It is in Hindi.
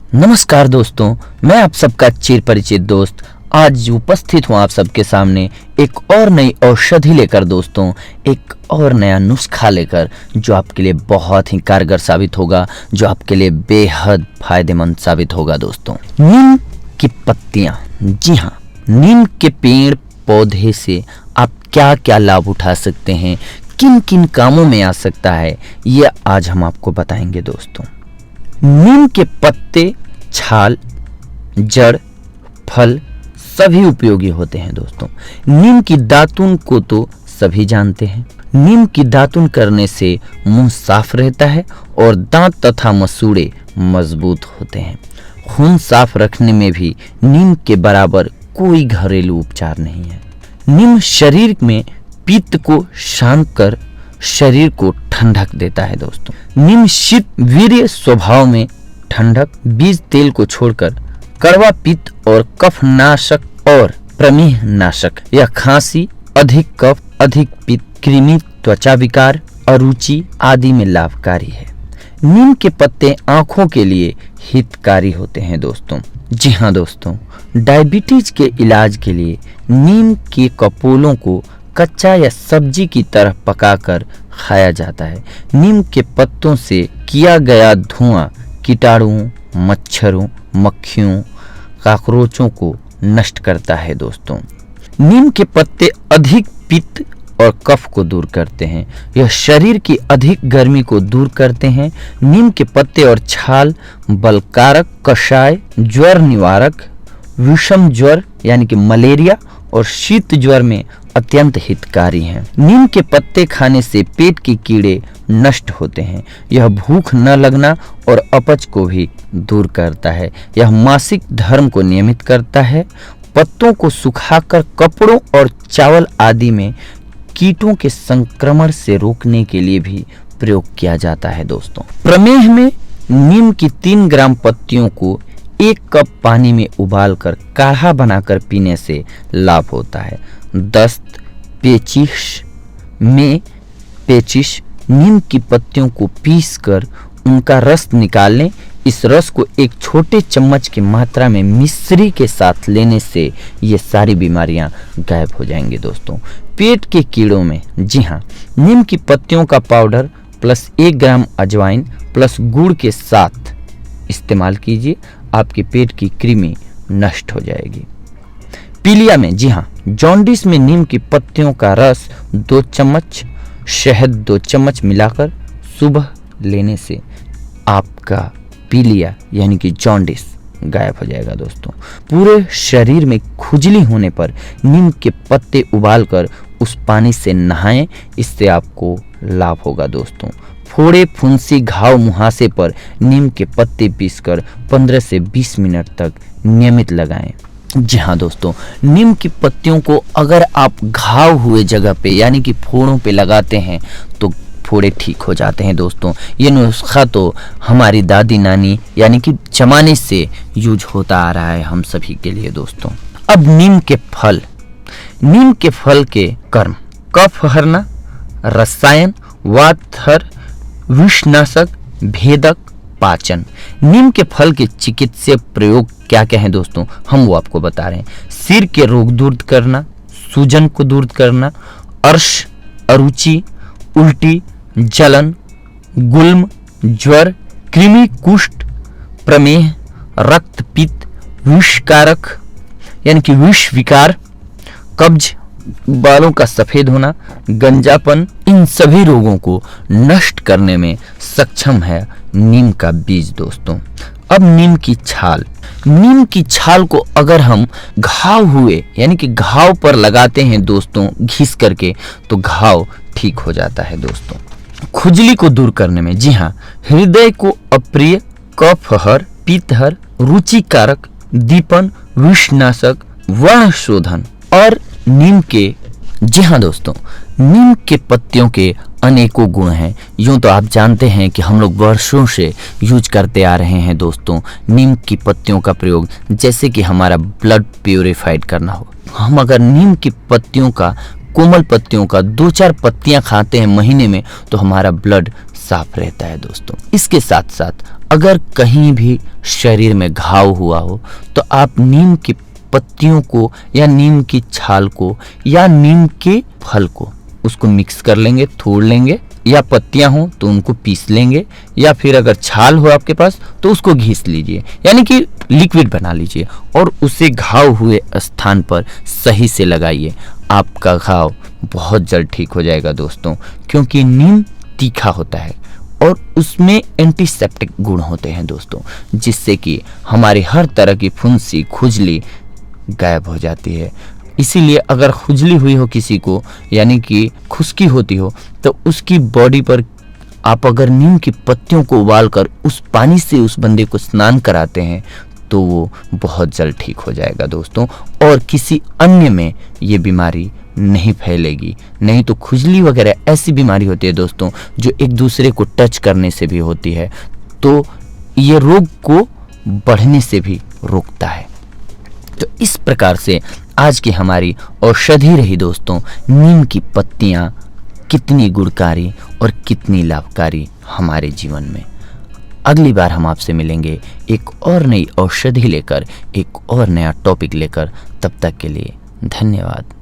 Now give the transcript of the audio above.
नमस्कार दोस्तों, मैं आप सबका चिर परिचित दोस्त आज उपस्थित हूँ आप सबके सामने एक और नई औषधि लेकर दोस्तों, एक और नया नुस्खा लेकर जो आपके लिए बहुत ही कारगर साबित होगा, जो आपके लिए बेहद फायदेमंद साबित होगा दोस्तों। नीम की पत्तियां, जी हाँ, नीम के पेड़ पौधे से आप क्या क्या लाभ उठा सकते हैं, किन किन कामों में आ सकता है, ये आज हम आपको बताएंगे दोस्तों। नीम के पत्ते, छाल, जड़, फल सभी उपयोगी होते हैं दोस्तों। नीम की दातुन को तो सभी जानते हैं। नीम की दातुन करने से मुंह साफ रहता है और दांत तथा मसूड़े मजबूत होते हैं। खून साफ रखने में भी नीम के बराबर कोई घरेलू उपचार नहीं है। नीम शरीर में पित्त को शांत कर शरीर को ठंडक देता है दोस्तों। नीम शीत वीर्य स्वभाव में ठंडक, बीज तेल को छोड़कर कड़वा पित्त और कफ नाशक और प्रमेह नाशक। यह खांसी, अधिक कफ, अधिक पित्त, कृमि, त्वचा विकार, अरुचि आदि में लाभकारी है। नीम के पत्ते आंखों के लिए हितकारी होते हैं दोस्तों। जी हाँ दोस्तों, डायबिटीज के इलाज के लिए नीम के कपोलों को कच्चा या सब्जी की तरह पकाकर खाया जाता है। नीम के पत्तों से किया गया धुआं कीटाणुओं, मच्छरों, मक्खियों, कॉकरोचों को नष्ट करता है दोस्तों। नीम के पत्ते अधिक पित्त और कफ को दूर करते हैं। यह शरीर की अधिक गर्मी को दूर करते हैं। नीम के पत्ते और छाल बलकारक, कषाय, ज्वर निवारक, विषम ज्वर यानी कि मलेरिया और शीत ज्वर में अत्यंत हितकारी हैं। नीम के पत्ते खाने से पेट के कीड़े नष्ट होते हैं। यह भूख न लगना और अपच को भी दूर करता है। यह मासिक धर्म को नियमित करता है। पत्तों को सुखाकर कपड़ों और चावल आदि में कीटों के संक्रमण से रोकने के लिए भी प्रयोग किया जाता है दोस्तों। प्रमेह में नीम की 3 ग्राम पत्तियों को 1 कप पानी में उबालकर काढ़ा बनाकर पीने से लाभ होता है। दस्त, पेचिश नीम की पत्तियों को पीसकर उनका रस निकाल लें। इस रस को एक छोटे चम्मच की मात्रा में मिश्री के साथ लेने से ये सारी बीमारियां गायब हो जाएंगी दोस्तों। पेट के कीड़ों में, जी हाँ, नीम की पत्तियों का पाउडर प्लस 1 ग्राम अजवाइन प्लस गुड़ के साथ इस्तेमाल कीजिए, आपके पेट की कृमि नष्ट हो जाएगी। पीलिया में, जी हाँ, जॉन्डिस में नीम की पत्तियों का रस 2 चम्मच, शहद 2 चम्मच मिलाकर सुबह लेने से आपका पीलिया यानी कि जॉन्डिस गायब हो जाएगा दोस्तों। पूरे शरीर में खुजली होने पर नीम के पत्ते उबालकर उस पानी से नहाएं, इससे आपको लाभ होगा दोस्तों। फोड़े, फुंसी, घाव, मुहासे पर नीम के पत्ते पीसकर 15 से 20 मिनट तक नियमित लगाएं। जी हाँ दोस्तों, नीम की पत्तियों को अगर आप घाव हुए जगह पे यानी कि फोड़ों पे लगाते हैं तो फोड़े ठीक हो जाते हैं दोस्तों। ये नुस्खा तो हमारी दादी नानी यानी कि जमाने से यूज होता आ रहा है हम सभी के लिए दोस्तों। अब नीम के फल, नीम के फल के कर्म: कफ हरना, रसायन, वातहर, विषनाशक, भेदक, पाचन। नीम के फल के चिकित्सीय प्रयोग क्या क्या है दोस्तों, हम वो आपको बता रहे हैं। सिर के रोग दूर करना, सूजन को दूर करना, अर्श, अरुचि, उल्टी, जलन, गुल्म, ज्वर, कृमि, कुष्ठ, प्रमेह, रक्त पित्त, विषकारक यानी कि विष विकार, कब्ज, बालों का सफेद होना, गंजापन, इन सभी रोगों को नष्ट करने में सक्षम है नीम का बीज दोस्तों। अब नीम की छाल, नीम की छाल को अगर हम घाव हुए यानी कि घाव पर लगाते हैं दोस्तों घिस करके, तो घाव ठीक हो जाता है दोस्तों। खुजली को दूर करने में, जी हाँ, हृदय को अप्रिय, कफहर, पित्तहर, रुचिकारक, दीपन, विषनाशक, वर्णशोधन और नीम के, जी हाँ दोस्तों, नीम के पत्तियों के अनेकों गुण हैं। यूँ तो आप जानते हैं कि हम लोग वर्षों से यूज करते आ रहे हैं दोस्तों नीम की पत्तियों का प्रयोग, जैसे कि हमारा ब्लड प्यूरिफाइड करना हो। हम अगर नीम की पत्तियों का, कोमल पत्तियों का 2-4 पत्तियां खाते हैं महीने में, तो हमारा ब्लड साफ रहता है दोस्तों। इसके साथ साथ अगर कहीं भी शरीर में घाव हुआ हो तो आप नीम की पत्तियों को या नीम की छाल को या नीम के फल को उसको मिक्स कर लेंगे, तोड़ लेंगे, या पत्तियां हो तो उनको पीस लेंगे, या फिर अगर छाल हो आपके पास तो उसको घिस लीजिए, यानी कि लिक्विड बना लीजिए और उसे घाव हुए स्थान पर सही से लगाइए। आपका घाव बहुत जल्द ठीक हो जाएगा दोस्तों, क्योंकि नीम तीखा होता है और उसमें एंटीसेप्टिक गुण होते हैं दोस्तों, जिससे कि हमारी हर तरह की फुंसी, खुजली गायब हो जाती है। इसीलिए अगर खुजली हुई हो किसी को, यानी कि खुश्की होती हो, तो उसकी बॉडी पर आप अगर नीम की पत्तियों को उबालकर उस पानी से उस बंदे को स्नान कराते हैं तो वो बहुत जल्द ठीक हो जाएगा दोस्तों, और किसी अन्य में ये बीमारी नहीं फैलेगी। नहीं तो खुजली वगैरह ऐसी बीमारी होती है दोस्तों जो एक दूसरे को टच करने से भी होती है, तो ये रोग को बढ़ने से भी रोकता है। तो इस प्रकार से आज की हमारी औषधि रही दोस्तों, नीम की पत्तियां कितनी गुणकारी और कितनी लाभकारी हमारे जीवन में। अगली बार हम आपसे मिलेंगे एक और नई औषधि लेकर, एक और नया टॉपिक लेकर। तब तक के लिए धन्यवाद।